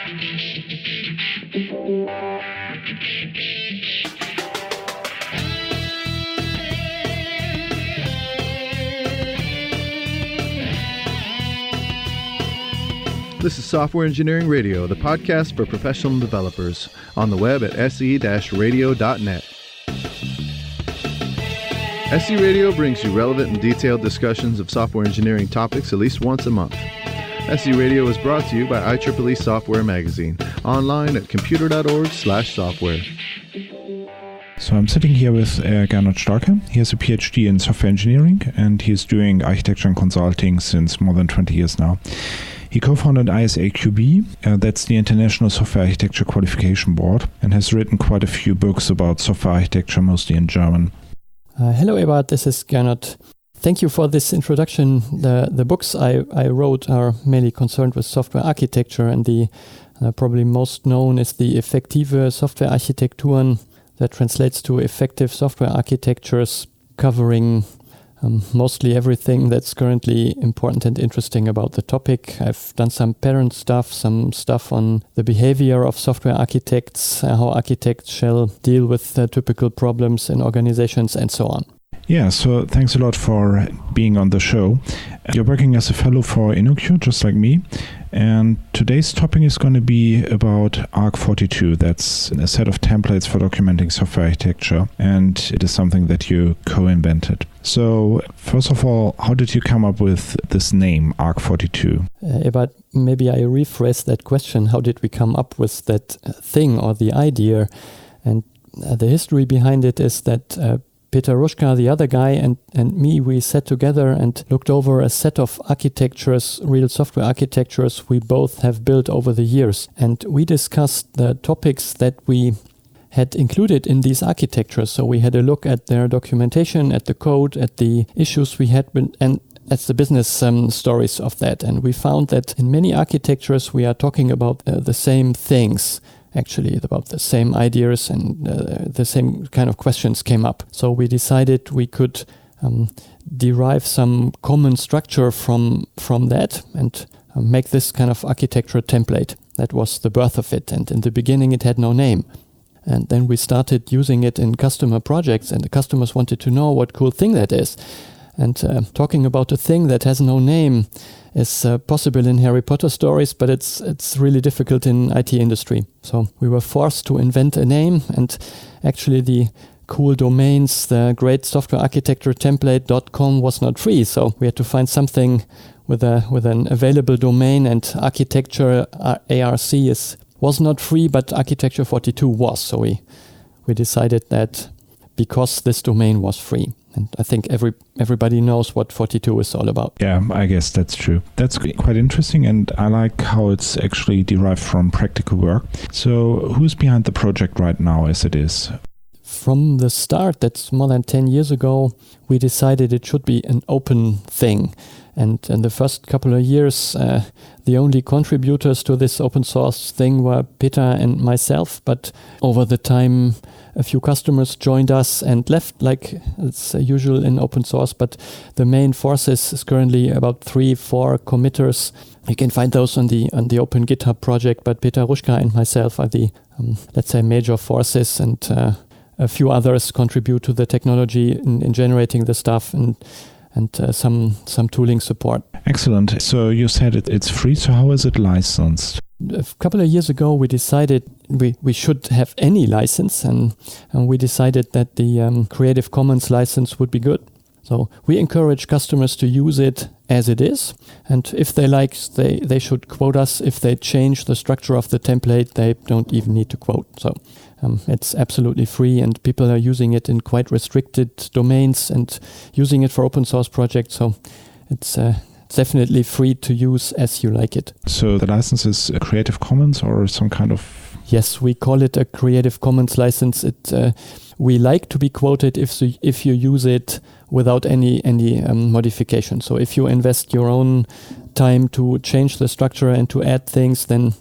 This is Software Engineering Radio, the podcast for professional developers, on the web at se-radio.net. SE Radio brings you relevant and detailed discussions of software engineering topics at least once a month. SE Radio is brought to you by IEEE Software Magazine, online at computer.org/software. So I'm sitting here with Gernot Starke. He has a PhD in software engineering, and he's doing architecture and consulting since more than 20 years now. He co-founded ISAQB, that's the International Software Architecture Qualification Board, and has written quite a few books about software architecture, mostly in German. Hello, Eberhard. This is Gernot. Thank you for this introduction. The books I wrote are mainly concerned with software architecture, and the probably most known is the Effektive Softwarearchitekturen, that translates to effective software architectures, covering mostly everything that's currently important and interesting about the topic. I've done some parent stuff, some stuff on the behavior of software architects, how architects shall deal with typical problems in organizations, and so on. Yeah, so thanks a lot for being on the show. You're working as a fellow for InnoQ, just like me. And today's topic is going to be about arc42. That's a set of templates for documenting software architecture, and it is something that you co-invented. So, first of all, how did you come up with this name, arc42? But maybe I rephrase that question. How did we come up with that thing or the idea? And the history behind it is that Peter Ruschka, the other guy, and me, we sat together and looked over a set of architectures, real software architectures we both have built over the years. And we discussed the topics that we had included in these architectures. So we had a look at their documentation, at the code, at the issues we had, and at the business stories of that. And we found that in many architectures, we are talking about the same things. Actually, about the same ideas, and the same kind of questions came up. So we decided we could derive some common structure from that and make this kind of architecture template. That was the birth of it. And in the beginning, it had no name. And then we started using it in customer projects, and the customers wanted to know what cool thing that is. And talking about a thing that has no name is possible in Harry Potter stories, but it's really difficult in IT industry. So we were forced to invent a name, and actually the cool domains, the great software architecture template.com was not free. So we had to find something with an available domain, and architecture ARC was not free, but arc42 was. So we decided that because this domain was free. And I think everybody knows what 42 is all about. Yeah, I guess that's true. That's quite interesting, and I like how it's actually derived from practical work. So who's behind the project right now as it is? From the start, that's more than 10 years ago, we decided it should be an open thing. And in the first couple of years, the only contributors to this open source thing were Peter and myself. But over the time, a few customers joined us and left, like it's usual in open source. But the main forces is currently about 3-4 committers. You can find those on the open GitHub project. But Peter Ruschka and myself are the, let's say, major forces, and a few others contribute to the technology in generating the stuff and some tooling support. Excellent. So you said it's free. So how is it licensed? A couple of years ago, we decided we should have any license, and we decided that the Creative Commons license would be good. So we encourage customers to use it as it is, and if they like, they should quote us. If they change the structure of the template, they don't even need to quote. So it's absolutely free, and people are using it in quite restricted domains and using it for open source projects. So it's definitely free to use as you like it. So the license is a Creative Commons or some kind of... Yes, we call it a Creative Commons license. We like to be quoted if you use it without any modification. So if you invest your own time to change the structure and to add things, then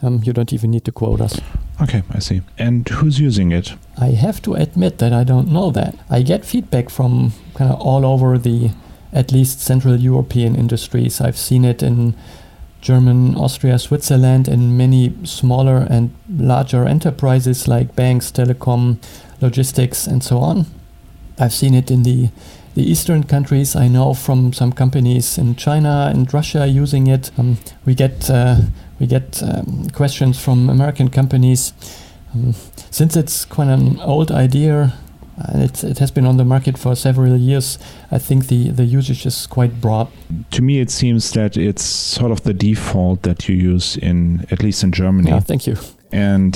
you don't even need to quote us. Okay, I see. And who's using it? I have to admit that I don't know that. I get feedback from kind of all over the, at least Central European industries. I've seen it in German, Austria, Switzerland, and many smaller and larger enterprises like banks, telecom, logistics, and so on. I've seen it in the Eastern countries. I know from some companies in China and Russia using it. We get questions from American companies. Since it's quite an old idea, it has been on the market for several years, I think the usage is quite broad. To me, it seems that it's sort of the default that you use at least in Germany. Yeah, thank you. And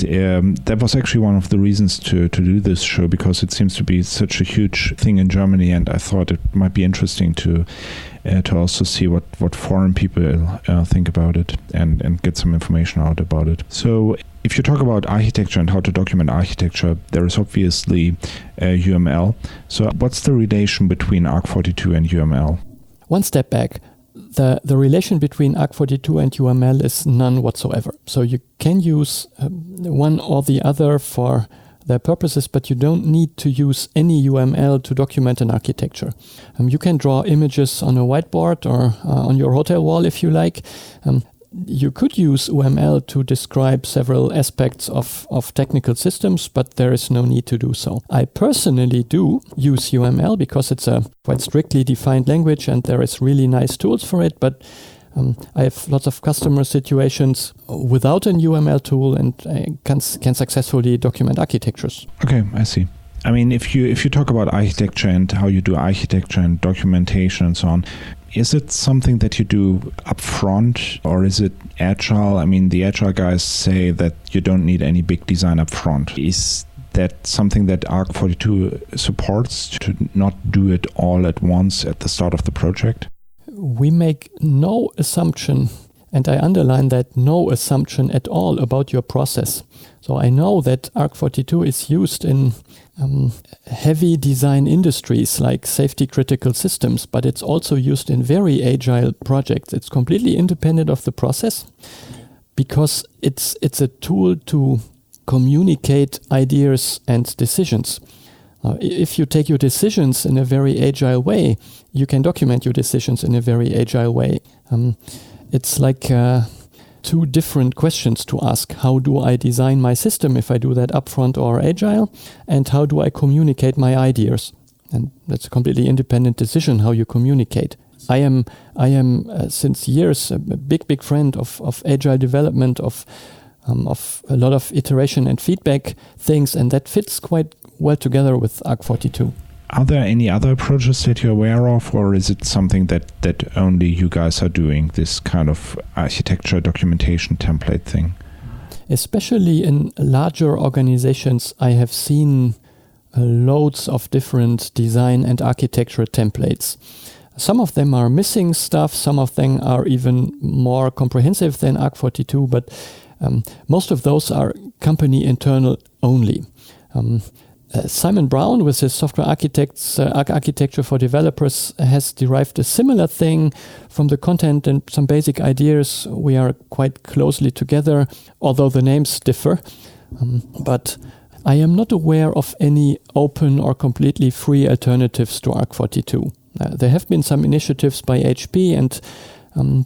that was actually one of the reasons to do this show, because it seems to be such a huge thing in Germany, and I thought it might be interesting to also see what foreign people think about it and get some information out about it. So if you talk about architecture and how to document architecture, there is obviously UML. So what's the relation between arc42 and UML? One step back. The relation between arc42 and UML is none whatsoever. So you can use one or the other for their purposes, but you don't need to use any UML to document an architecture. You can draw images on a whiteboard or on your hotel wall if you like. You could use UML to describe several aspects of technical systems, but there is no need to do so. I personally do use UML because it's a quite strictly defined language and there is really nice tools for it, but I have lots of customer situations without an UML tool and can successfully document architectures. Okay, I see. I mean, if you talk about architecture and how you do architecture and documentation and so on, is it something that you do upfront or is it agile? I mean, the agile guys say that you don't need any big design upfront. Is that something that arc42 supports, to not do it all at once at the start of the project? We make no assumption, and I underline that, no assumption at all about your process. So I know that arc42 is used in heavy design industries like safety critical systems, but it's also used in very agile projects. It's completely independent of the process because it's a tool to communicate ideas and decisions. If you take your decisions in a very agile way, you can document your decisions in a very agile way. It's like two different questions to ask. How do I design my system if I do that upfront or agile? And how do I communicate my ideas? And that's a completely independent decision how you communicate. I am since years a big friend of agile development, of a lot of iteration and feedback things, and that fits quite well together with arc42. Are there any other projects that you're aware of, or is it something that only you guys are doing, this kind of architecture documentation template thing? Especially in larger organizations, I have seen loads of different design and architecture templates. Some of them are missing stuff, some of them are even more comprehensive than arc42, but most of those are company internal only. Simon Brown, with his software architecture for developers, has derived a similar thing from the content and some basic ideas. We are quite closely together, although the names differ. But I am not aware of any open or completely free alternatives to arc42. There have been some initiatives by HP and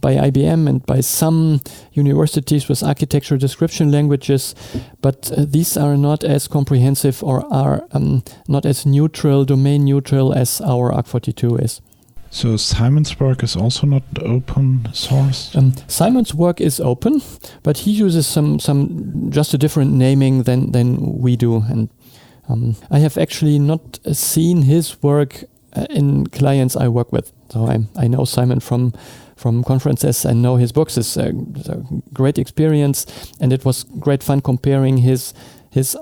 by IBM and by some universities with architecture description languages, but these are not as comprehensive or are not as neutral, domain neutral as our arc42 is. So Simon's work is also not open source? Simon's work is open, but he uses some just a different naming than we do. And I have actually not seen his work in clients I work with. So I know Simon from conferences and know his books. It's a great experience, and it was great fun comparing his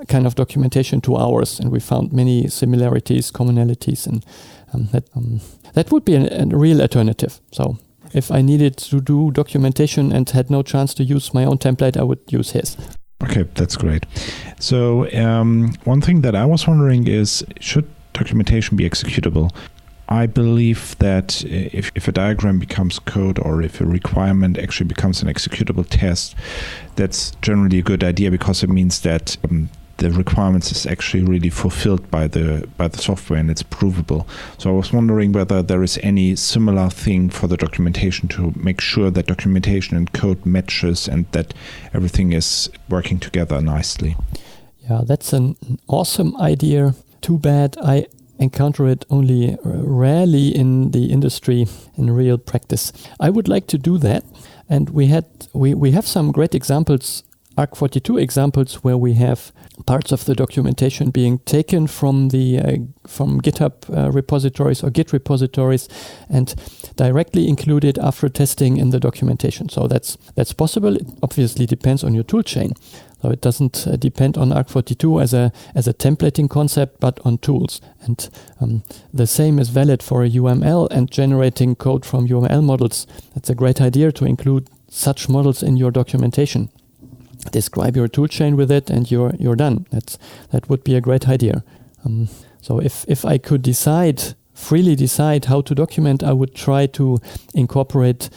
kind of documentation to ours, and we found many similarities, commonalities, and that would be a real alternative. So if I needed to do documentation and had no chance to use my own template, I would use his. Okay, that's great. So one thing that I was wondering is, should documentation be executable? I believe that if a diagram becomes code, or if a requirement actually becomes an executable test, that's generally a good idea, because it means that the requirements is actually really fulfilled by the software and it's provable. So I was wondering whether there is any similar thing for the documentation to make sure that documentation and code matches and that everything is working together nicely. Yeah, that's an awesome idea. Too bad I encounter it only rarely in the industry in real practice. I would like to do that, and we have some great examples, arc42 examples, where we have parts of the documentation being taken from the from GitHub repositories or Git repositories and directly included after testing in the documentation. So that's possible. It obviously depends on your toolchain. So it doesn't depend on arc42 as a templating concept, but on tools. And the same is valid for a UML and generating code from UML models. That's a great idea to include such models in your documentation. Describe your toolchain with it, and you're done. That would be a great idea. So if I could freely decide how to document, I would try to incorporate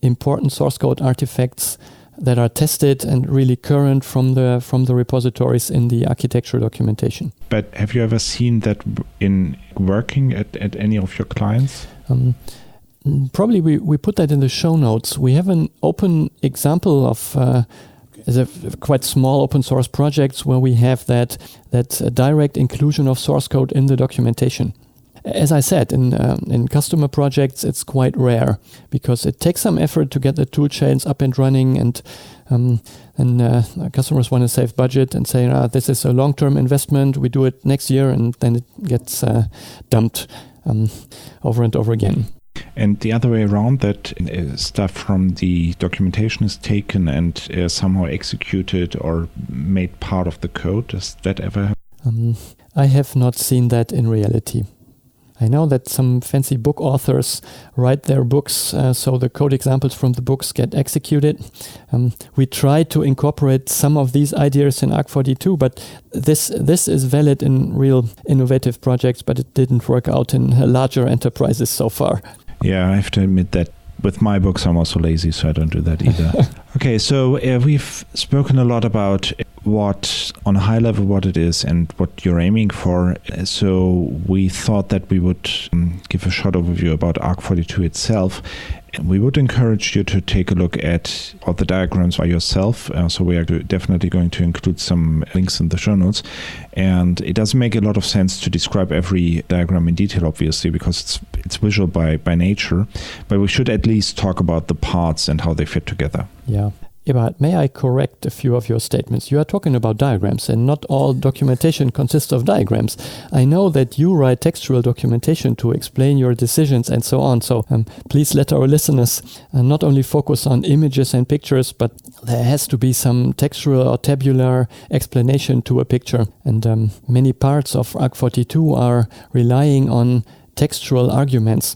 important source code artifacts that are tested and really current from the repositories in the architecture documentation. But have you ever seen that in working at any of your clients? Probably we put that in the show notes. We have an open example of as a quite small open source projects where we have that direct inclusion of source code in the documentation. As I said, in customer projects, it's quite rare because it takes some effort to get the tool chains up and running, and customers want to save budget and say, this is a long-term investment, we do it next year, and then it gets dumped over and over again. And the other way around, that stuff from the documentation is taken and somehow executed or made part of the code. Does that ever happen? I have not seen that in reality. I know that some fancy book authors write their books, so the code examples from the books get executed. We try to incorporate some of these ideas in arc42, but this is valid in real innovative projects, but it didn't work out in larger enterprises so far. Yeah, I have to admit that with my books, I'm also lazy, so I don't do that either. Okay, so we've spoken a lot about what, on a high level, what it is and what you're aiming for. So we thought that we would give a short overview about arc42 itself. And we would encourage you to take a look at all the diagrams by yourself. So we are definitely going to include some links in the show notes. And it doesn't make a lot of sense to describe every diagram in detail, obviously, because it's visual by nature. But we should at least talk about the parts and how they fit together. Yeah. Eberhard, may I correct a few of your statements? You are talking about diagrams, and not all documentation consists of diagrams. I know that you write textual documentation to explain your decisions and so on, so please let our listeners not only focus on images and pictures, but there has to be some textual or tabular explanation to a picture. And many parts of arc42 are relying on textual arguments,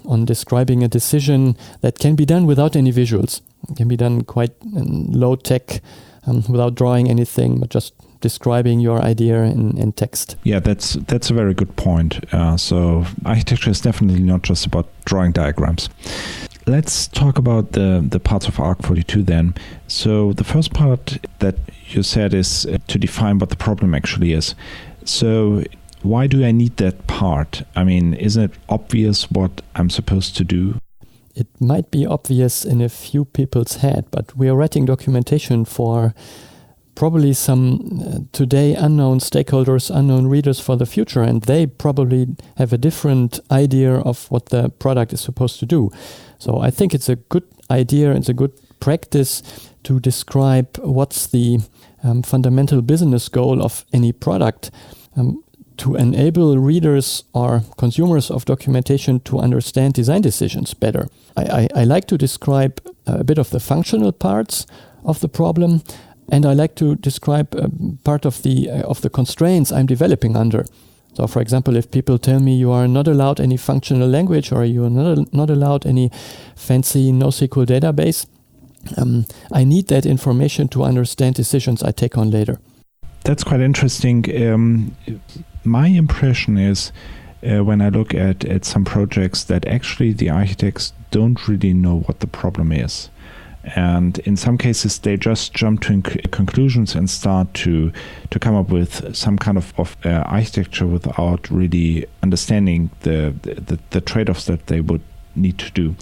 on describing a decision that can be done without any visuals. It can be done quite low tech, without drawing anything, but just describing your idea in text. Yeah, that's a very good point. So architecture is definitely not just about drawing diagrams. Let's talk about the parts of arc42 then. So the first part that you said is to define what the problem actually is. So why do I need that part? I mean, isn't it obvious what I'm supposed to do? It might be obvious in a few people's head, but we are writing documentation for probably some today unknown stakeholders, unknown readers for the future, and they probably have a different idea of what the product is supposed to do. So I think it's a good idea, it's a good practice to describe what's the fundamental business goal of any product, to enable readers or consumers of documentation to understand design decisions better. I like to describe a bit of the functional parts of the problem, and I like to describe part of the constraints I'm developing under. So, for example, if people tell me you are not allowed any functional language or you are not allowed any fancy NoSQL database, I need that information to understand decisions I take on later. That's quite interesting. My impression is when I look at some projects that actually the architects don't really know what the problem is. And in some cases, they just jump to conclusions and start to come up with some kind of architecture without really understanding the trade-offs that they would need to do.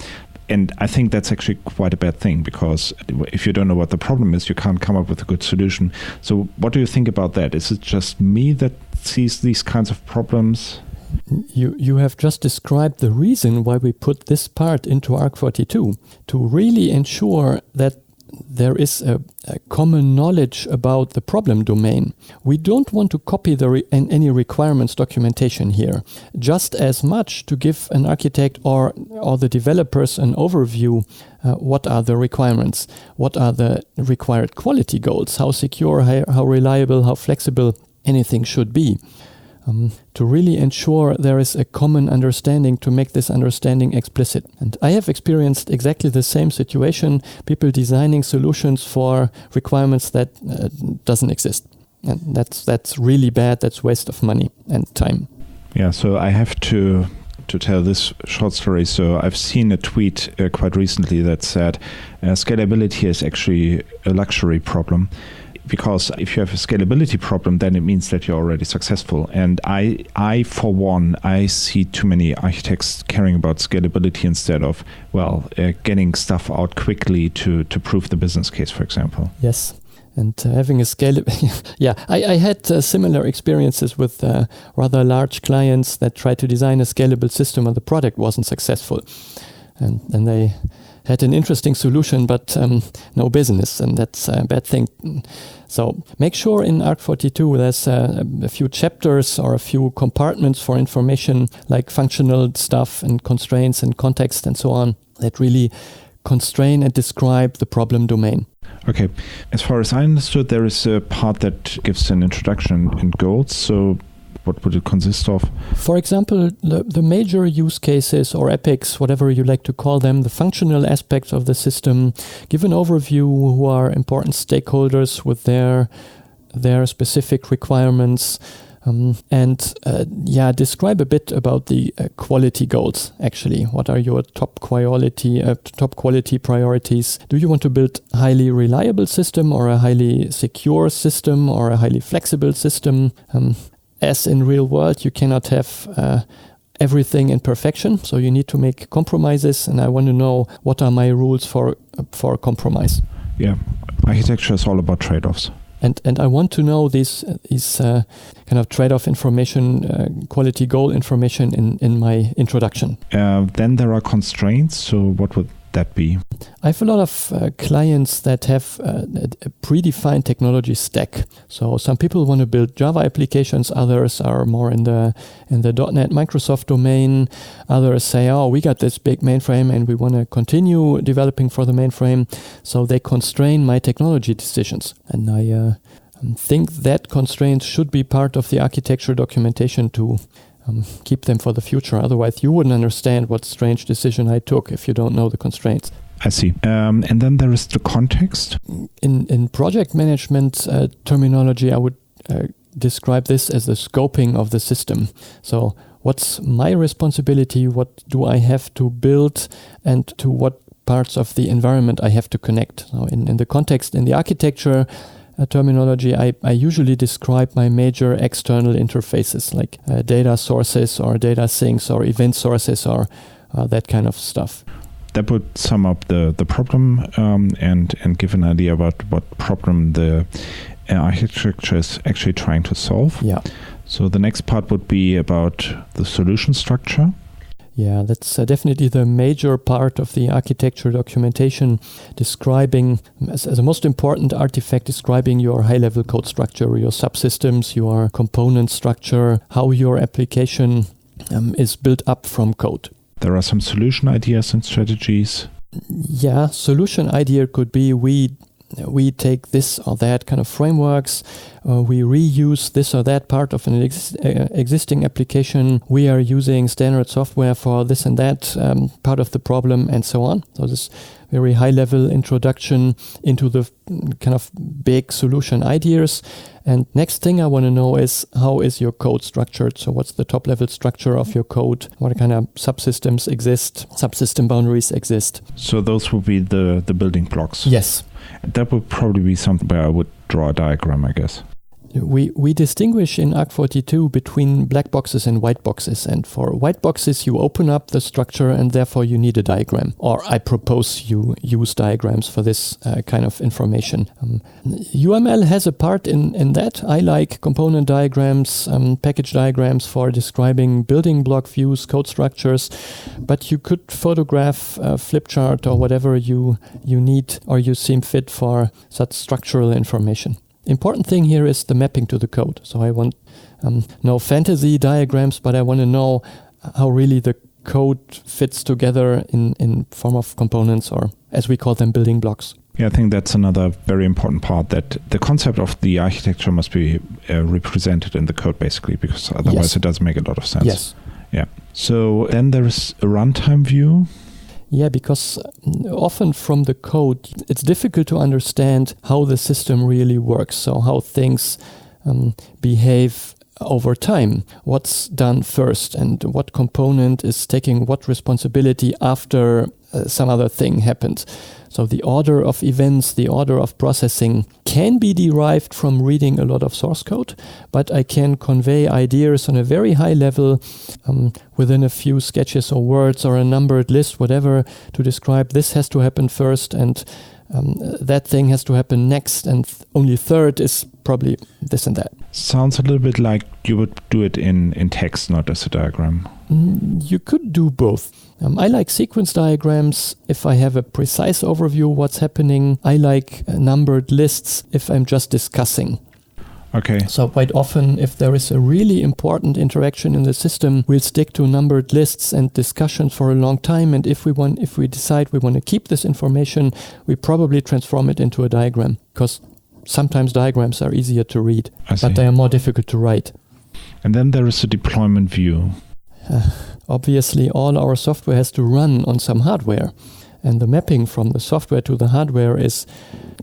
And I think that's actually quite a bad thing, because if you don't know what the problem is, you can't come up with a good solution. So what do you think about that? Is it just me that sees these kinds of problems? You have just described the reason why we put this part into arc42, to really ensure that there is a common knowledge about the problem domain. We don't want to copy any requirements documentation here, just as much to give an architect or the developers an overview. What are the requirements? What are the required quality goals? How secure, how reliable, how flexible anything should be. To really ensure there is a common understanding, to make this understanding explicit. And I have experienced exactly the same situation, people designing solutions for requirements that doesn't exist. And that's really bad, that's waste of money and time. Yeah, so I have to tell this short story. So I've seen a tweet quite recently that said scalability is actually a luxury problem. Because if you have a scalability problem, then it means that you're already successful. And I for one, I see too many architects caring about scalability instead of, getting stuff out quickly to prove the business case, for example. Yes. And having a I had similar experiences with rather large clients that tried to design a scalable system and the product wasn't successful. And then they had an interesting solution, but no business, and that's a bad thing. So make sure in arc42 there's a few chapters or a few compartments for information like functional stuff and constraints and context and so on that really constrain and describe the problem domain. Okay. As far as I understood, there is a part that gives an introduction and goals. So what would it consist of? For example, the major use cases or epics, whatever you like to call them, the functional aspects of the system, give an overview who are important stakeholders with their specific requirements, describe a bit about the quality goals, actually. What are your top quality priorities? Do you want to build a highly reliable system or a highly secure system or a highly flexible system? As in real world, you cannot have everything in perfection, so you need to make compromises, and I want to know what are my rules for compromise. Yeah, architecture is all about trade-offs. And I want to know these kind of trade-off information, quality goal information in my introduction. Then there are constraints, so what would that be? I have a lot of clients that have a predefined technology stack. So some people want to build Java applications, others are more in the .NET Microsoft domain. Others say, we got this big mainframe and we want to continue developing for the mainframe. So they constrain my technology decisions. And I think that constraints should be part of the architecture documentation to keep them for the future. Otherwise, you wouldn't understand what strange decision I took if you don't know the constraints. I see. And then there is the context. In project management terminology, I would describe this as the scoping of the system. So what's my responsibility? What do I have to build? And to what parts of the environment I have to connect? So in the context, in the architecture terminology, I usually describe my major external interfaces like data sources or data sinks or event sources or that kind of stuff. That would sum up the problem and give an idea about what problem the architecture is actually trying to solve. Yeah. So the next part would be about the solution structure. Yeah, that's definitely the major part of the architecture documentation, describing, as a most important artifact, describing your high-level code structure, your subsystems, your component structure, how your application is built up from code. There are some solution ideas and strategies. Yeah, solution idea could be we we take this or that kind of frameworks, we reuse this or that part of an existing application, we are using standard software for this and that part of the problem, and so on. So this very high-level introduction into the kind of big solution ideas. And next thing I want to know is, how is your code structured? So what's the top-level structure of your code? What kind of subsystems exist? Subsystem boundaries exist? So those will be the building blocks. Yes. That would probably be something where I would draw a diagram, I guess. We distinguish in arc42 between black boxes and white boxes, and for white boxes you open up the structure and therefore you need a diagram, or I propose you use diagrams for this kind of information. UML has a part in that. I like component diagrams, package diagrams for describing building block views, code structures, but you could photograph a flip chart or whatever you need or you seem fit for such structural information. Important thing here is the mapping to the code. So I want no fantasy diagrams, but I want to know how really the code fits together in form of components, or as we call them, building blocks. Yeah, I think that's another very important part, that the concept of the architecture must be represented in the code, basically, because otherwise it doesn't make a lot of sense. Yes. Yeah. So then there is a runtime view. Yeah, because often from the code, it's difficult to understand how the system really works. So how things behave over time, what's done first, and what component is taking what responsibility after some other thing happened. So the order of events, the order of processing can be derived from reading a lot of source code, but I can convey ideas on a very high level within a few sketches or words or a numbered list, whatever, to describe this has to happen first and that thing has to happen next, and only third is probably this and that. Sounds a little bit like you would do it in text, not as a diagram. You could do both. I like sequence diagrams if I have a precise overview of what's happening. I like numbered lists if I'm just discussing. Okay. So quite often, if there is a really important interaction in the system, we'll stick to numbered lists and discussions for a long time. And if we decide we want to keep this information, we probably transform it into a diagram, because sometimes diagrams are easier to read, but they are more difficult to write. And then there is a deployment view. Obviously, all our software has to run on some hardware. And the mapping from the software to the hardware is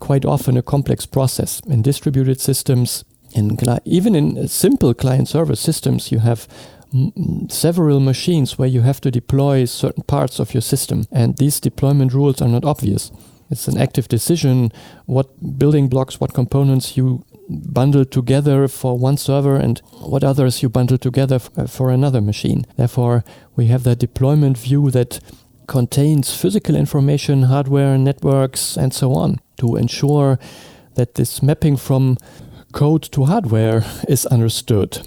quite often a complex process. In distributed systems, even in simple client-server systems, you have several machines where you have to deploy certain parts of your system. And these deployment rules are not obvious. It's an active decision what building blocks, what components you bundle together for one server and what others you bundle together for another machine. Therefore, we have that deployment view that contains physical information, hardware, networks, and so on, to ensure that this mapping from code to hardware is understood.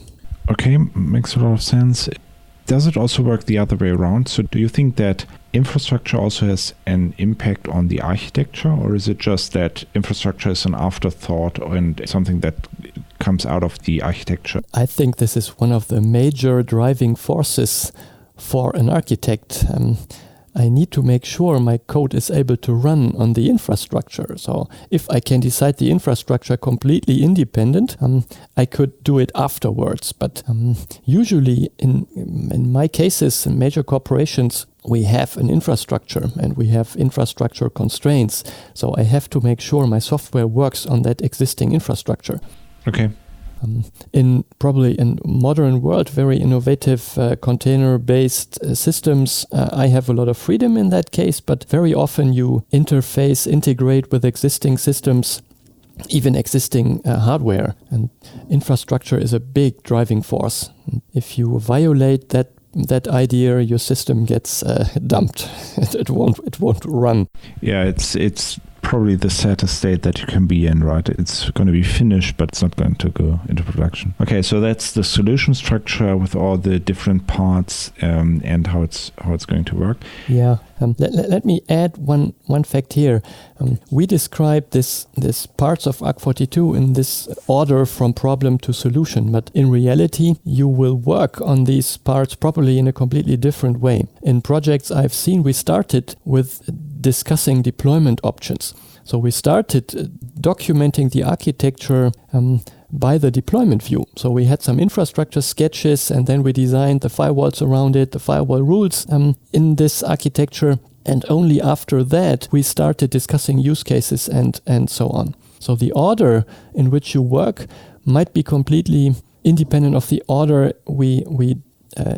Okay, makes a lot of sense. Does it also work the other way around? So do you think that infrastructure also has an impact on the architecture, or is it just that infrastructure is an afterthought and something that comes out of the architecture? I think this is one of the major driving forces for an architect. I need to make sure my code is able to run on the infrastructure. So if I can decide the infrastructure completely independent, I could do it afterwards. But usually in my cases, in major corporations, we have an infrastructure and we have infrastructure constraints. So I have to make sure my software works on that existing infrastructure. Okay. In modern world, very innovative container-based systems, I have a lot of freedom in that case, but very often you integrate with existing systems, even existing hardware, and infrastructure is a big driving force. If you violate that idea, your system gets dumped. It won't run. Yeah, it's probably the saddest state that you can be in, right? It's going to be finished, but it's not going to go into production. Okay, so that's the solution structure with all the different parts and how it's going to work. Yeah. Let me add one fact here. We describe this parts of arc42 in this order from problem to solution, but in reality, you will work on these parts probably in a completely different way. In projects I've seen, we started with discussing deployment options. So we started documenting the architecture by the deployment view. So we had some infrastructure sketches, and then we designed the firewalls around it, the firewall rules in this architecture. And only after that, we started discussing use cases and so on. So the order in which you work might be completely independent of the order we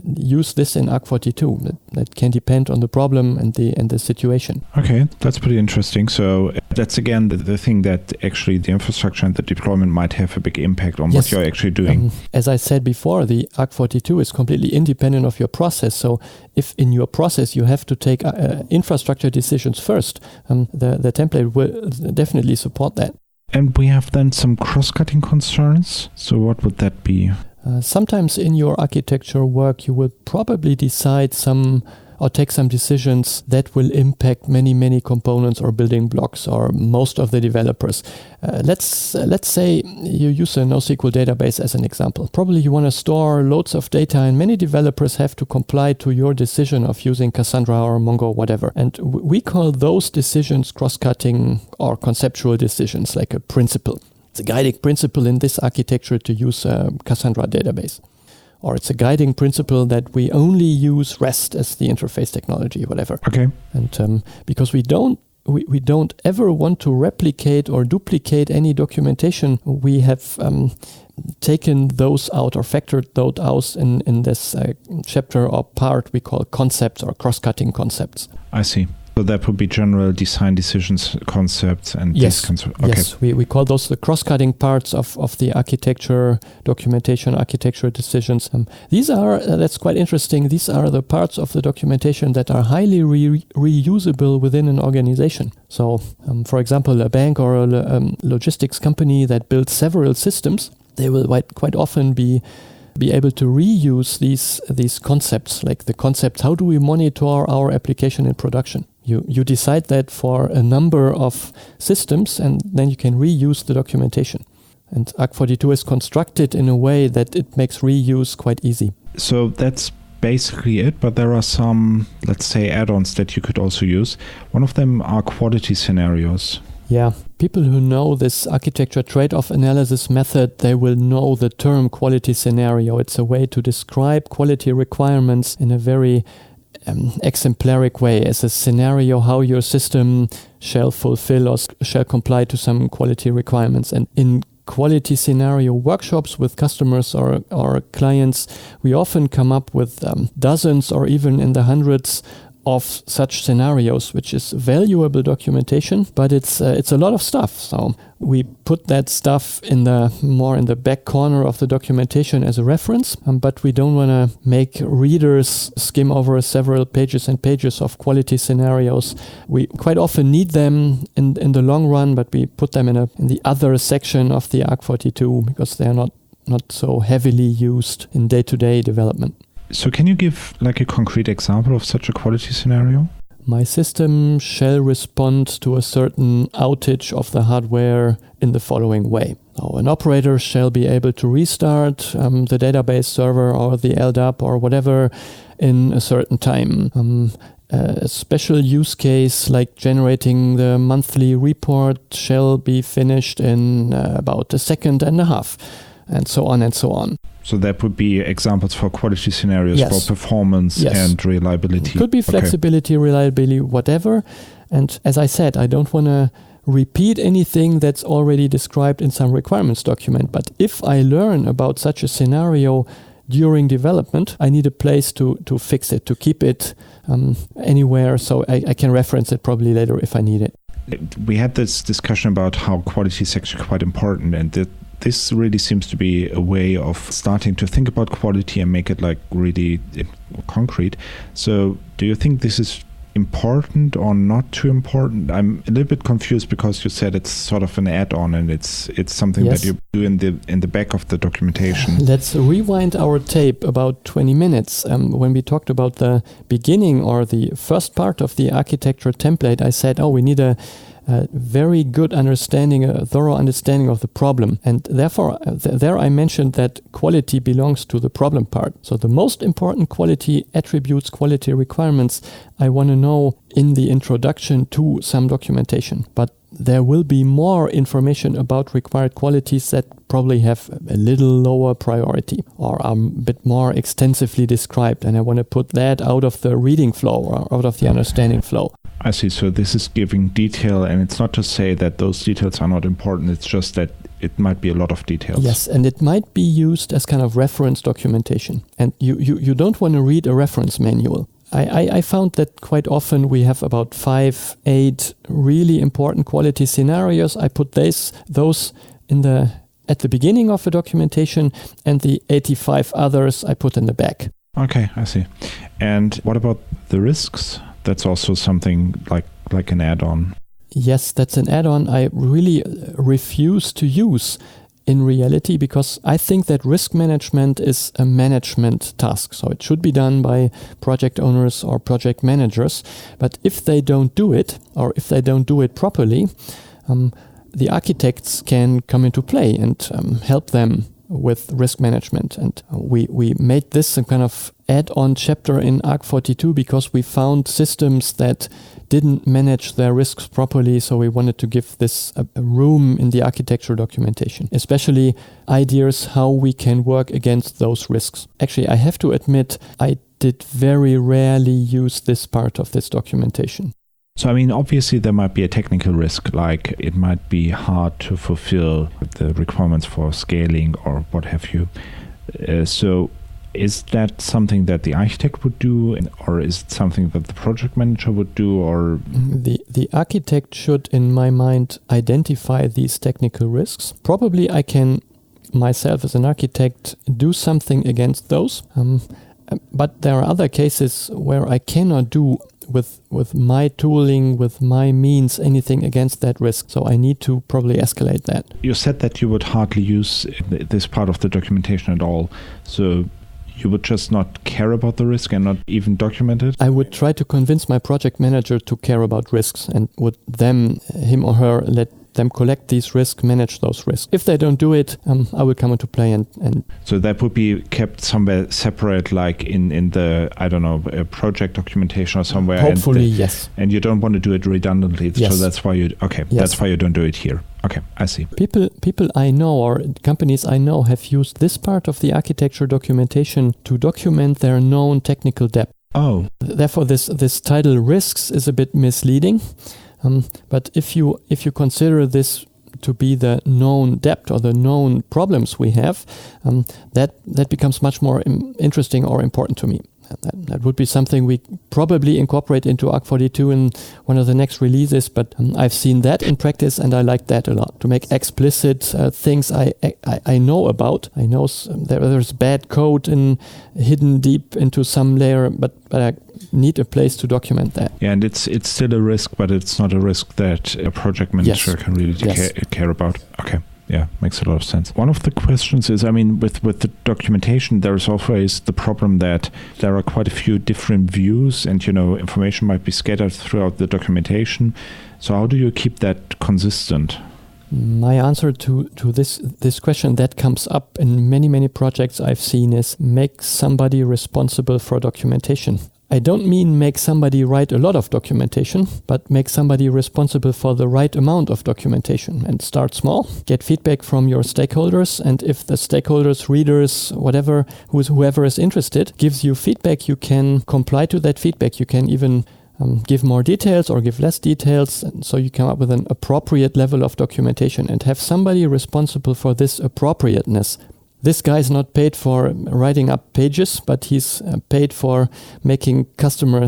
use this in arc42. That can depend on the problem and the situation. Okay, that's pretty interesting. So that's again the thing that actually the infrastructure and the deployment might have a big impact on what you're actually doing. As I said before, the arc42 is completely independent of your process. So if in your process you have to take infrastructure decisions first, the template will definitely support that. And we have then some cross-cutting concerns. So what would that be? Sometimes in your architecture work, you will probably decide take some decisions that will impact many components or building blocks or most of the developers. Let's say you use a NoSQL database as an example. Probably you want to store loads of data, and many developers have to comply to your decision of using Cassandra or Mongo or whatever. And we call those decisions cross-cutting or conceptual decisions, like a principle. It's a guiding principle in this architecture to use a Cassandra database. Or it's a guiding principle that we only use REST as the interface technology, whatever. Okay. And because we don't ever want to replicate or duplicate any documentation, we have taken those out or factored those out in this chapter or part we call concepts or cross-cutting concepts. I see. So that would be general design decisions, concepts, and yes. These concepts. Okay. Yes, we call those the cross-cutting parts of the architecture, documentation, architecture decisions. These are, that's quite interesting, these are the parts of the documentation that are highly reusable within an organization. So, for example, a bank or a logistics company that builds several systems, they will quite often be able to reuse these concepts, like the concept, how do we monitor our application in production? You decide that for a number of systems, and then you can reuse the documentation. And arc42 is constructed in a way that it makes reuse quite easy. So that's basically it, but there are some, let's say, add-ons that you could also use. One of them are quality scenarios. Yeah, people who know this architecture trade-off analysis method, they will know the term quality scenario. It's a way to describe quality requirements in a very exemplaric way, as a scenario how your system shall fulfill or shall comply to some quality requirements. And in quality scenario workshops with customers or clients, we often come up with dozens or even in the hundreds of such scenarios, which is valuable documentation, but it's a lot of stuff. So we put that stuff in the back corner of the documentation as a reference, but we don't want to make readers skim over several pages and pages of quality scenarios. We quite often need them in the long run, but we put them in the other section of the arc42 because they are not so heavily used in day-to-day development. So can you give like a concrete example of such a quality scenario? My system shall respond to a certain outage of the hardware in the following way. So an operator shall be able to restart the database server or the LDAP or whatever in a certain time. A special use case like generating the monthly report shall be finished in about a second and a half, and so on and so on. So that would be examples for quality scenarios, yes. for performance yes. and reliability. It could be flexibility, reliability, whatever. And as I said, I don't want to repeat anything that's already described in some requirements document. But if I learn about such a scenario during development, I need a place to fix it, to keep it anywhere so I can reference it probably later if I need it. We had this discussion about how quality is actually quite important, and this really seems to be a way of starting to think about quality and make it like really concrete. So do you think this is important or not too important? I'm a little bit confused because you said it's sort of an add-on and it's something yes. that you do in the back of the documentation. Let's rewind our tape about 20 minutes. When we talked about the beginning or the first part of the architecture template, I said, we need a a very good understanding, a thorough understanding of the problem. And therefore, there I mentioned that quality belongs to the problem part. So the most important quality attributes, quality requirements, I want to know in the introduction to some documentation. But there will be more information about required qualities that probably have a little lower priority or are a bit more extensively described. And I want to put that out of the reading flow or out of the understanding flow. I see. So this is giving detail, and it's not to say that those details are not important. It's just that it might be a lot of details. Yes, and it might be used as kind of reference documentation. And you don't want to read a reference manual. I found that quite often we have about 5-8 really important quality scenarios. I put those at the beginning of the documentation, and the 85 others I put in the back. Okay, I see. And what about the risks? That's also something like an add-on. Yes, that's an add-on I really refuse to use in reality, because I think that risk management is a management task. So it should be done by project owners or project managers. But if they don't do it, or if they don't do it properly, the architects can come into play and help them with risk management. And we made this a kind of add-on chapter in arc42 because we found systems that didn't manage their risks properly, so we wanted to give this a room in the architecture documentation, especially ideas how we can work against those risks. Actually, I have to admit, I did very rarely use this part of this documentation. So, I mean, obviously there might be a technical risk, like it might be hard to fulfill the requirements for scaling or what have you. So is that something that the architect would do, or is it something that the project manager would do? Or the architect should, in my mind, identify these technical risks. Probably I can, myself as an architect, do something against those. But there are other cases where I cannot do with my tooling, with my means, anything against that risk. So I need to probably escalate that. You said that you would hardly use this part of the documentation at all. So you would just not care about the risk and not even document it? I would try to convince my project manager to care about risks and would him or her, let them collect these risks, manage those risks. If they don't do it, I will come into play and So that would be kept somewhere separate, like in the, I don't know, a project documentation or somewhere. Hopefully, yes. And you don't want to do it redundantly. Yes. So that's why that's why you don't do it here. Okay, I see. People I know, or companies I know, have used this part of the architecture documentation to document their known technical debt. Oh. Therefore, this title risks is a bit misleading. But if you consider this to be the known debt or the known problems we have, that becomes much more interesting or important to me. That would be something we probably incorporate into arc42 in one of the next releases, but I've seen that in practice and I like that a lot. To make explicit things I know about. I know there's bad code hidden deep into some layer, but I need a place to document that. Yeah, and it's still a risk, but it's not a risk that a project manager can really care about. Okay. Yeah, makes a lot of sense. One of the questions is, I mean, with the documentation, there's always the problem that there are quite a few different views and, information might be scattered throughout the documentation. So how do you keep that consistent? My answer to this question that comes up in many projects I've seen is make somebody responsible for documentation. I don't mean make somebody write a lot of documentation, but make somebody responsible for the right amount of documentation and start small. Get feedback from your stakeholders, and if the stakeholders, readers, whoever is interested, gives you feedback, you can comply to that feedback. You can even give more details or give less details, and so you come up with an appropriate level of documentation and have somebody responsible for this appropriateness. This guy is not paid for writing up pages, but he's paid for making customer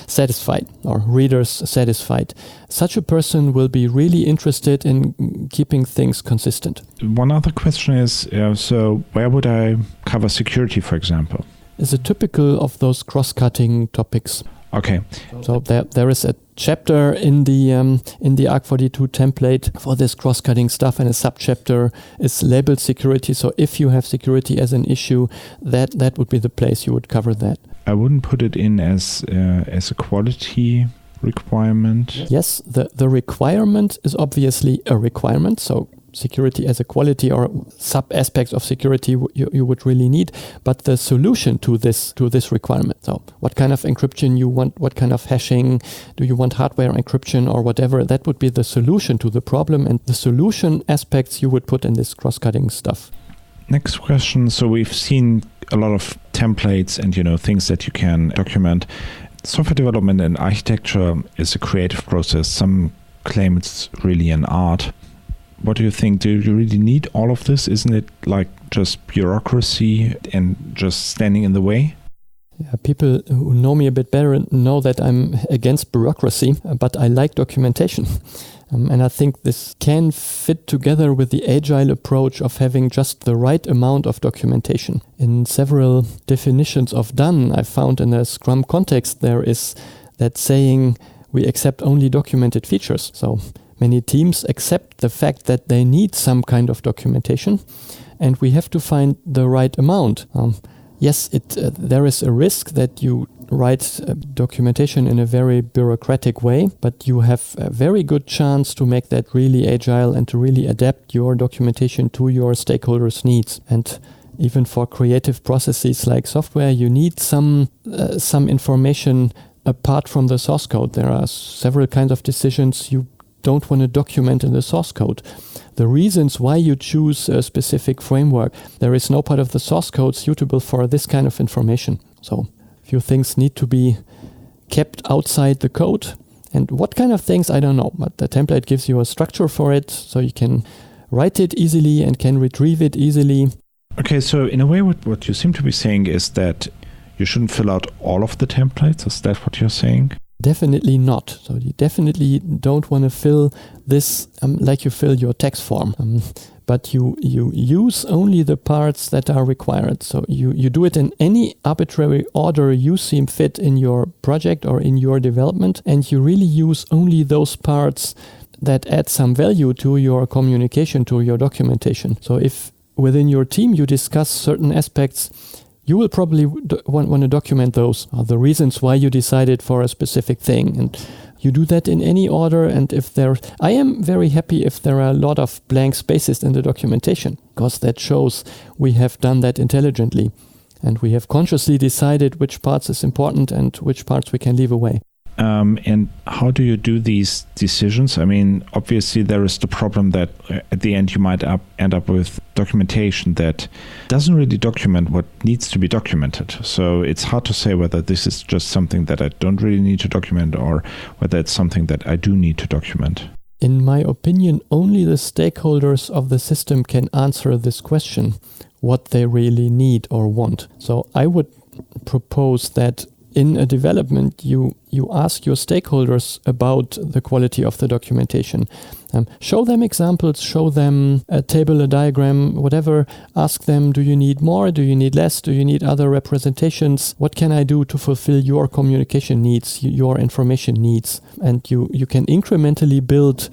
satisfied or readers satisfied. Such a person will be really interested in keeping things consistent. One other question is, so where would I cover security, for example? Is a typical of those cross-cutting topics. Okay. So there is a chapter in the arc42 template for this cross-cutting stuff, and a subchapter is labeled security. So if you have security as an issue, that would be the place you would cover that. I wouldn't put it in as a quality requirement? Yes, the requirement is obviously a requirement. So security as a quality or sub-aspects of security you would really need, but the solution to this requirement. So what kind of encryption you want, what kind of hashing, do you want hardware encryption or whatever, that would be the solution to the problem, and the solution aspects you would put in this cross-cutting stuff. Next question. So we've seen a lot of templates and things that you can document. Software development and architecture is a creative process. Some claim it's really an art. What do you think? Do you really need all of this? Isn't it like just bureaucracy and just standing in the way? Yeah, people who know me a bit better know that I'm against bureaucracy, but I like documentation. And I think this can fit together with the agile approach of having just the right amount of documentation. In several definitions of done, I found in a Scrum context, there is that saying, we accept only documented features. So many teams accept the fact that they need some kind of documentation, and we have to find the right amount. Yes, there is a risk that you write documentation in a very bureaucratic way, but you have a very good chance to make that really agile and to really adapt your documentation to your stakeholders' needs. And even for creative processes like software, you need some information apart from the source code. There are several kinds of decisions you don't want to document in the source code. The reasons why you choose a specific framework, there is no part of the source code suitable for this kind of information. So a few things need to be kept outside the code. And what kind of things, I don't know, but the template gives you a structure for it, so you can write it easily and can retrieve it easily. Okay, so in a way what you seem to be saying is that you shouldn't fill out all of the templates. Is that what you're saying? Definitely not. So you definitely don't want to fill this like you fill your tax form. But you use only the parts that are required. So you do it in any arbitrary order you seem fit in your project or in your development, and you really use only those parts that add some value to your communication, to your documentation. So if within your team you discuss certain aspects, you will probably want to document those, the reasons why you decided for a specific thing. And you do that in any order. And I am very happy if there are a lot of blank spaces in the documentation, because that shows we have done that intelligently. And we have consciously decided which parts is important and which parts we can leave away. And how do you do these decisions? I mean, obviously there is the problem that at the end you might end up with documentation that doesn't really document what needs to be documented. So it's hard to say whether this is just something that I don't really need to document or whether it's something that I do need to document. In my opinion, only the stakeholders of the system can answer this question, what they really need or want. So I would propose that in a development, you ask your stakeholders about the quality of the documentation. Show them examples, show them a table, a diagram, whatever. Ask them, do you need more? Do you need less? Do you need other representations? What can I do to fulfill your communication needs, your information needs? And you can incrementally build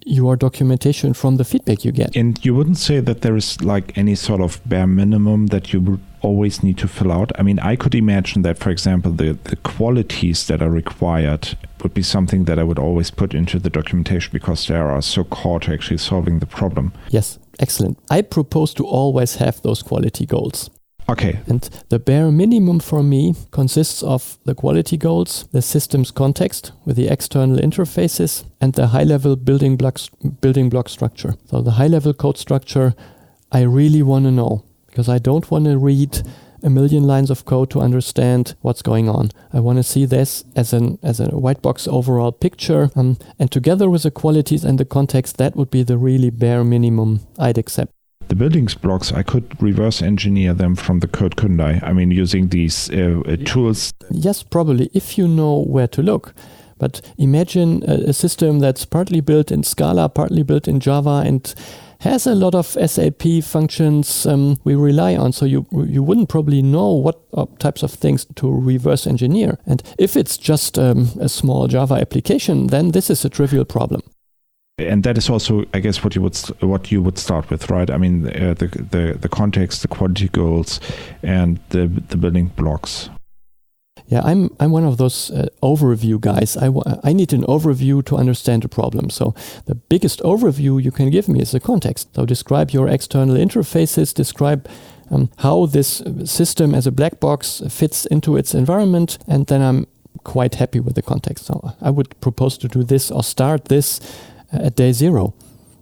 your documentation from the feedback you get. And you wouldn't say that there is like any sort of bare minimum that you would always need to fill out? I mean, I could imagine that, for example, the qualities that are required would be something that I would always put into the documentation because they are so core to actually solving the problem. Yes, excellent. I propose to always have those quality goals. Okay. And the bare minimum for me consists of the quality goals, the system's context with the external interfaces, and the high-level building block structure. So the high-level code structure, I really want to know, because I don't want to read a million lines of code to understand what's going on. I want to see this as a white box overall picture, and together with the qualities and the context, that would be the really bare minimum I'd accept. The building blocks, I could reverse engineer them from the code, couldn't I? I mean, using these tools. Yes, probably, if you know where to look. But imagine a system that's partly built in Scala, partly built in Java, and has a lot of SAP functions we rely on. So you wouldn't probably know what types of things to reverse engineer. And if it's just a small Java application, then this is a trivial problem. And that is also, I guess, what you would start with, right? I mean, the context, the quality goals, and the building blocks. Yeah, I'm one of those overview guys. I need an overview to understand the problem. So the biggest overview you can give me is the context. So describe your external interfaces, describe how this system as a black box fits into its environment, and then I'm quite happy with the context. So I would propose to do this or start this at day 0.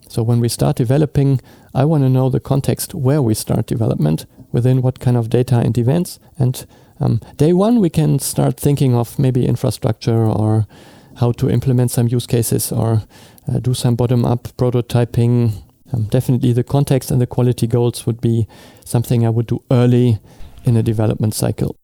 So when we start developing, I want to know the context where we start development, within what kind of data and events. And day 1, we can start thinking of maybe infrastructure or how to implement some use cases or do some bottom-up prototyping. Definitely the context and the quality goals would be something I would do early in a development cycle.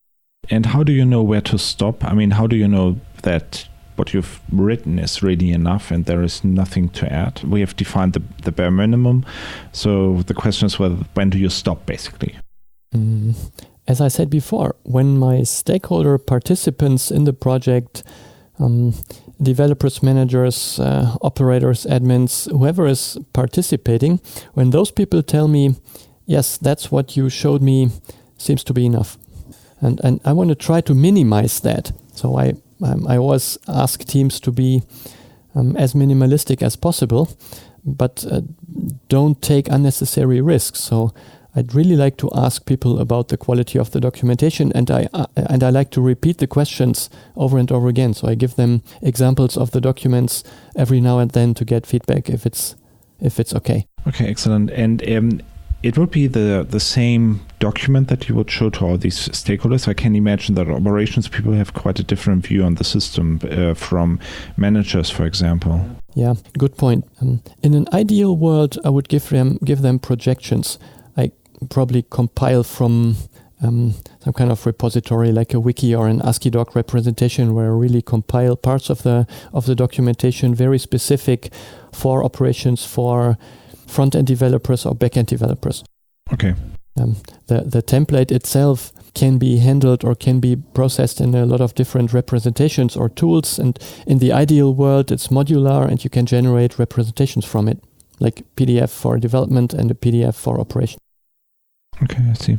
And how do you know where to stop? I mean, how do you know that what you've written is really enough and there is nothing to add? We have defined the bare minimum. So the question is, when do you stop, basically? As I said before, when my stakeholder participants in the project, developers, managers, operators, admins, whoever is participating, when those people tell me, yes, that's what you showed me, seems to be enough. And I want to try to minimize that. So I always ask teams to be as minimalistic as possible, but don't take unnecessary risks. So I'd really like to ask people about the quality of the documentation, and I like to repeat the questions over and over again. So I give them examples of the documents every now and then to get feedback if it's okay. Okay, excellent. And it would be the same document that you would show to all these stakeholders. I can imagine that operations people have quite a different view on the system from managers, for example. Yeah, good point. In an ideal world, I would give them projections. I probably compile from some kind of repository like a wiki or an ASCII doc representation where I really compile parts of the documentation very specific for operations, for front-end developers or back-end developers. Okay. The template itself can be handled or can be processed in a lot of different representations or tools, and in the ideal world it's modular and you can generate representations from it, like PDF for development and a PDF for operation. Okay, I see.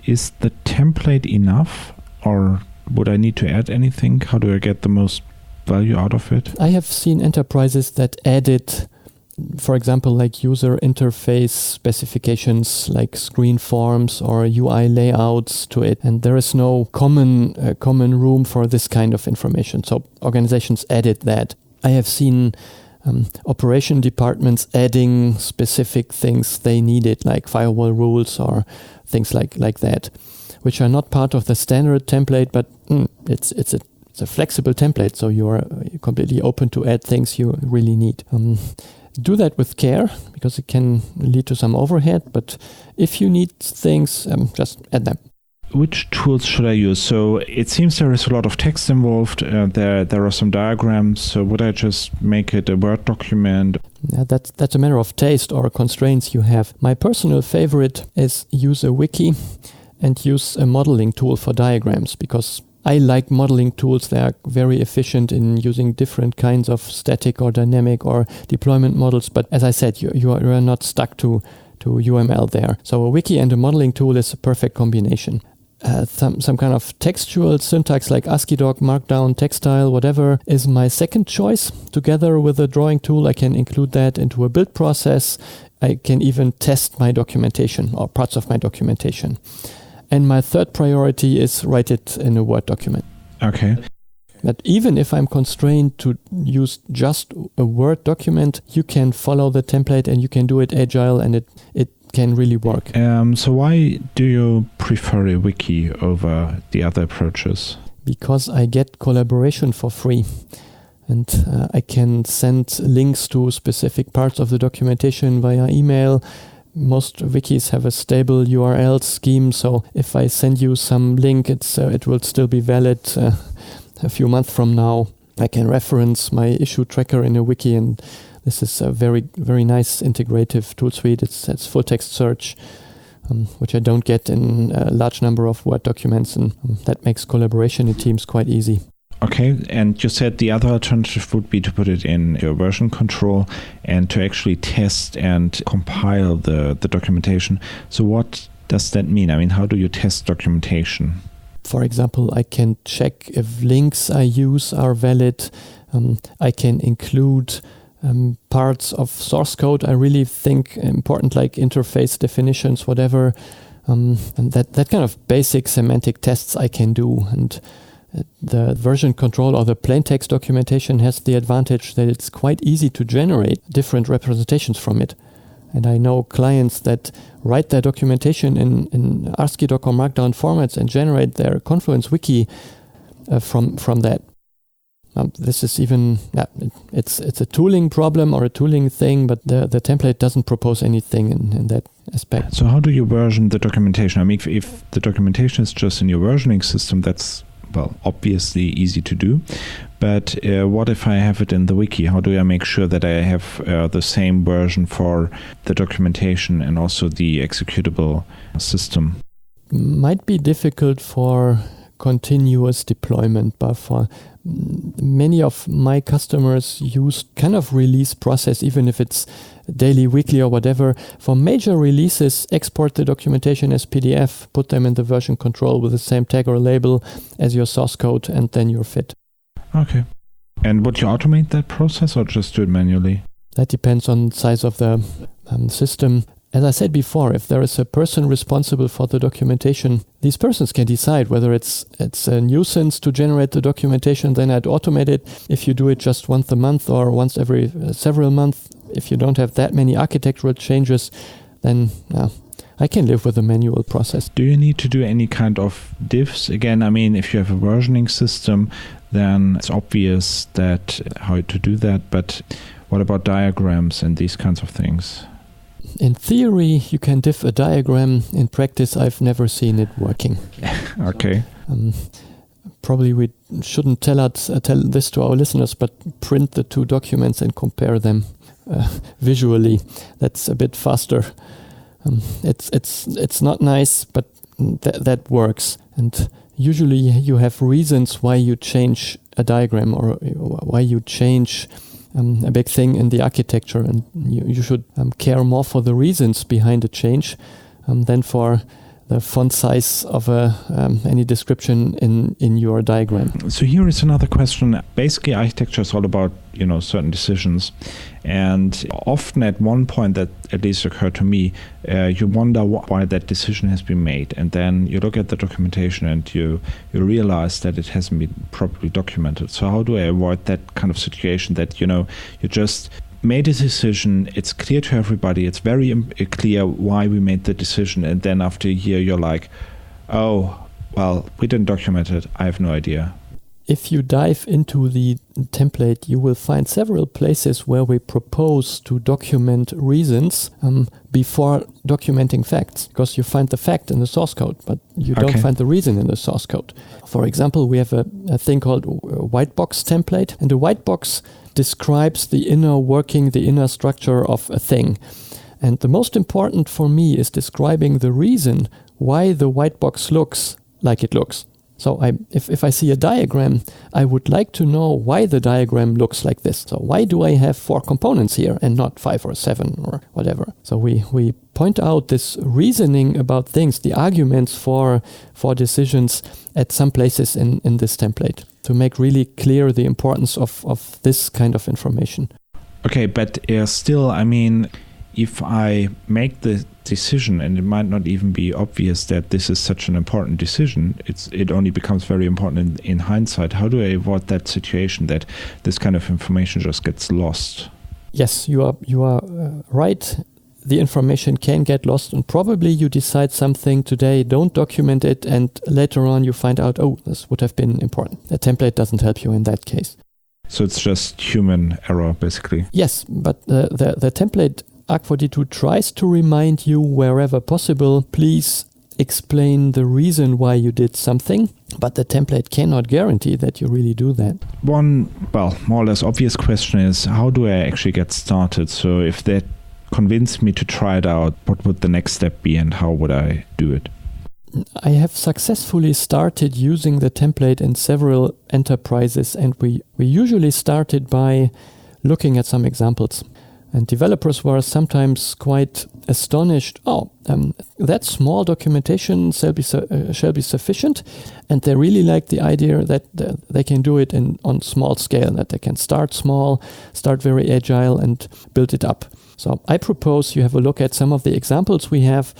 Is the template enough, or would I need to add anything? How do I get the most value out of it? I have seen enterprises that added, for example, like user interface specifications, like screen forms or UI layouts to it, and there is no common room for this kind of information. So organizations added that. I have seen operation departments adding specific things they needed, like firewall rules or things like that, which are not part of the standard template, but it's a flexible template, so you're completely open to add things you really need. Do that with care, because it can lead to some overhead, but if you need things, just add them. Which tools should I use? So it seems there is a lot of text involved. There are some diagrams. So would I just make it a Word document? Yeah, that's a matter of taste or constraints you have. My personal favorite is use a wiki and use a modeling tool for diagrams, because I like modeling tools. They are very efficient in using different kinds of static or dynamic or deployment models. But as I said, you are not stuck to UML there. So a wiki and a modeling tool is a perfect combination. Some kind of textual syntax like ASCII doc, Markdown, Textile, whatever is my second choice. Together with a drawing tool, I can include that into a build process. I can even test my documentation or parts of my documentation. And my third priority is write it in a Word document. Okay. But even if I'm constrained to use just a Word document, you can follow the template and you can do it agile, and it can really work. So why do you prefer a wiki over the other approaches? Because I get collaboration for free. And I can send links to specific parts of the documentation via email. Most wikis have a stable URL scheme, so if I send you some link, it will still be valid a few months from now. I can reference my issue tracker in a wiki, and this is a very, very nice integrative tool suite. It's full text search, which I don't get in a large number of Word documents, and that makes collaboration in teams quite easy. Okay, and you said the other alternative would be to put it in your version control and to actually test and compile the documentation. So what does that mean? I mean, how do you test documentation? For example, I can check if links I use are valid. I can include parts of source code I really think important, like interface definitions, whatever. And that kind of basic semantic tests I can do. And the version control or the plain text documentation has the advantage that it's quite easy to generate different representations from it. And I know clients that write their documentation in ASCII doc or Markdown formats and generate their Confluence wiki from that. This is even, it's a tooling problem or a tooling thing, but the template doesn't propose anything in that aspect. So how do you version the documentation? I mean, if the documentation is just in your versioning system, that's, well, obviously easy to do. But what if I have it in the wiki? How do I make sure that I have the same version for the documentation and also the executable system? Might be difficult for continuous deployment, but for many of my customers use kind of release process, even if it's daily, weekly, or whatever. For major releases, export the documentation as PDF, put them in the version control with the same tag or label as your source code, and then you're fit. Okay. And would you automate that process or just do it manually? That depends on the size of the system. As I said before, if there is a person responsible for the documentation, these persons can decide whether it's a nuisance to generate the documentation, then I'd automate it. If you do it just once a month or once every several months, if you don't have that many architectural changes, then I can live with a manual process. Do you need to do any kind of diffs? Again, I mean, if you have a versioning system, then it's obvious that how to do that. But what about diagrams and these kinds of things? In theory, you can diff a diagram. In practice, I've never seen it working. Okay. Probably we shouldn't tell this to our listeners, but print the two documents and compare them visually. That's a bit faster. It's not nice, but that works. And usually you have reasons why you change a diagram or why you change a big thing in the architecture, and you should care more for the reasons behind the change than for the font size of any description in your diagram. So here is another question. Basically, architecture is all about certain decisions, and often at one point that at least occurred to me, you wonder why that decision has been made, and then you look at the documentation and you realize that it hasn't been properly documented. So how do I avoid that kind of situation that you just made a decision, it's clear to everybody, it's very clear why we made the decision, and then after a year you're like, oh, well, we didn't document it, I have no idea. If you dive into the template, you will find several places where we propose to document reasons before documenting facts, because you find the fact in the source code, but you don't find the reason in the source code. For example, we have a thing called white box template, and the white box describes the inner working, the inner structure of a thing. And the most important for me is describing the reason why the white box looks like it looks. So if I see a diagram, I would like to know why the diagram looks like this. So why do I have 4 components here and not 5 or 7 or whatever? So we point out this reasoning about things, the arguments for decisions at some places in this template to make really clear the importance of this kind of information. Okay, but still, I mean, if I make the decision, and it might not even be obvious that this is such an important decision, it only becomes very important in hindsight. How do I avoid that situation that this kind of information just gets lost? Yes, you are right. The information can get lost, and probably you decide something today, don't document it, and later on you find out, oh, this would have been important. The template doesn't help you in that case. So it's just human error, basically. Yes, but the template arc42 tries to remind you wherever possible, please explain the reason why you did something, but the template cannot guarantee that you really do that. One, more or less obvious question is, how do I actually get started? So if that convinced me to try it out, what would the next step be and how would I do it? I have successfully started using the template in several enterprises, and we usually started by looking at some examples. And developers were sometimes quite astonished. That small documentation shall be sufficient. And they really like the idea that they can do it on small scale, that they can start small, start very agile, and build it up. So I propose you have a look at some of the examples we have.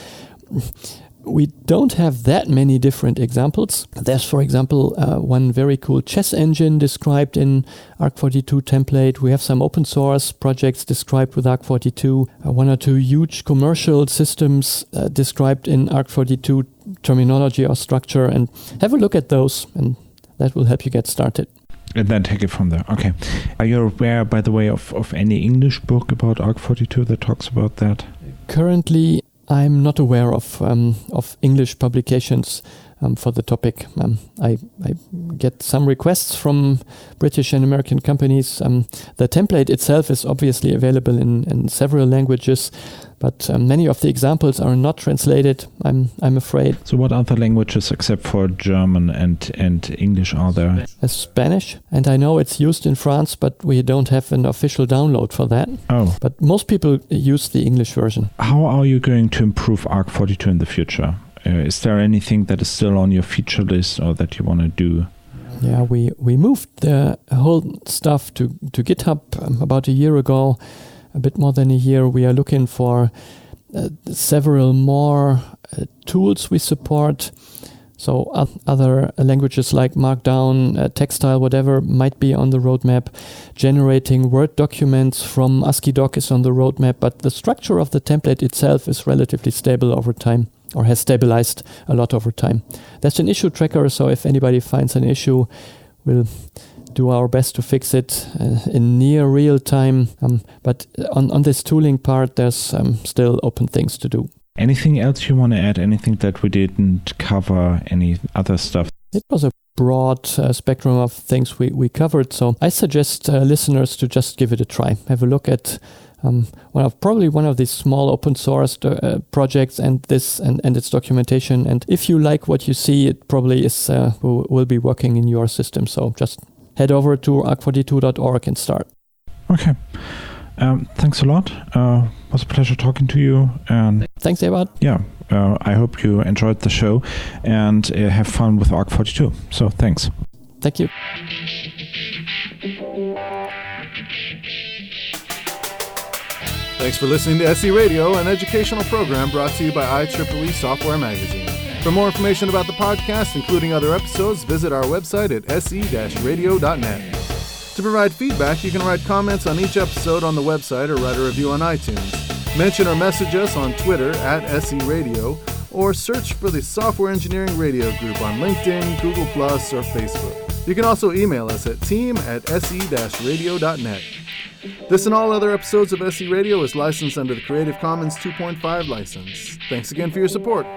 We don't have that many different examples. There's, for example, one very cool chess engine described in arc42 template. We have some open source projects described with arc42, one or two huge commercial systems described in arc42 terminology or structure, and have a look at those, and that will help you get started. And then take it from there. Okay. Are you aware, by the way, of any English book about arc42 that talks about that? Currently, I'm not aware of English publications for the topic. I get some requests from British and American companies. The template itself is obviously available in several languages, but many of the examples are not translated, I'm afraid. So what other languages except for German and English are there? Spanish, and I know it's used in France, but we don't have an official download for that. Oh. But most people use the English version. How are you going to improve arc42 in the future? Is there anything that is still on your feature list or that you want to do? Yeah, we moved the whole stuff to GitHub about a year ago, a bit more than a year. We are looking for several more tools we support. So other languages like Markdown, Textile, whatever might be on the roadmap. Generating Word documents from ASCII doc is on the roadmap, but the structure of the template itself is relatively stable over time, or has stabilized a lot over time. There's an issue tracker, so if anybody finds an issue, we'll do our best to fix it in near real time. But on this tooling part, there's still open things to do. Anything else you want to add? Anything that we didn't cover? Any other stuff? It was a broad spectrum of things we covered, so I suggest listeners to just give it a try. Have a look at one of these small open source projects and its documentation. And if you like what you see, it probably is will be working in your system. So just head over to arc42.org and start. Okay. Thanks a lot. It was a pleasure talking to you. And thanks, Eberhard. Yeah. I hope you enjoyed the show and have fun with arc42. So thanks. Thank you. Thanks for listening to SE Radio, an educational program brought to you by IEEE Software Magazine. For more information about the podcast, including other episodes, visit our website at se-radio.net. To provide feedback, you can write comments on each episode on the website or write a review on iTunes. Mention or message us on Twitter at SE Radio, or search for the Software Engineering Radio Group on LinkedIn, Google+, or Facebook. You can also email us at team@se-radio.net. This and all other episodes of SE Radio is licensed under the Creative Commons 2.5 license. Thanks again for your support.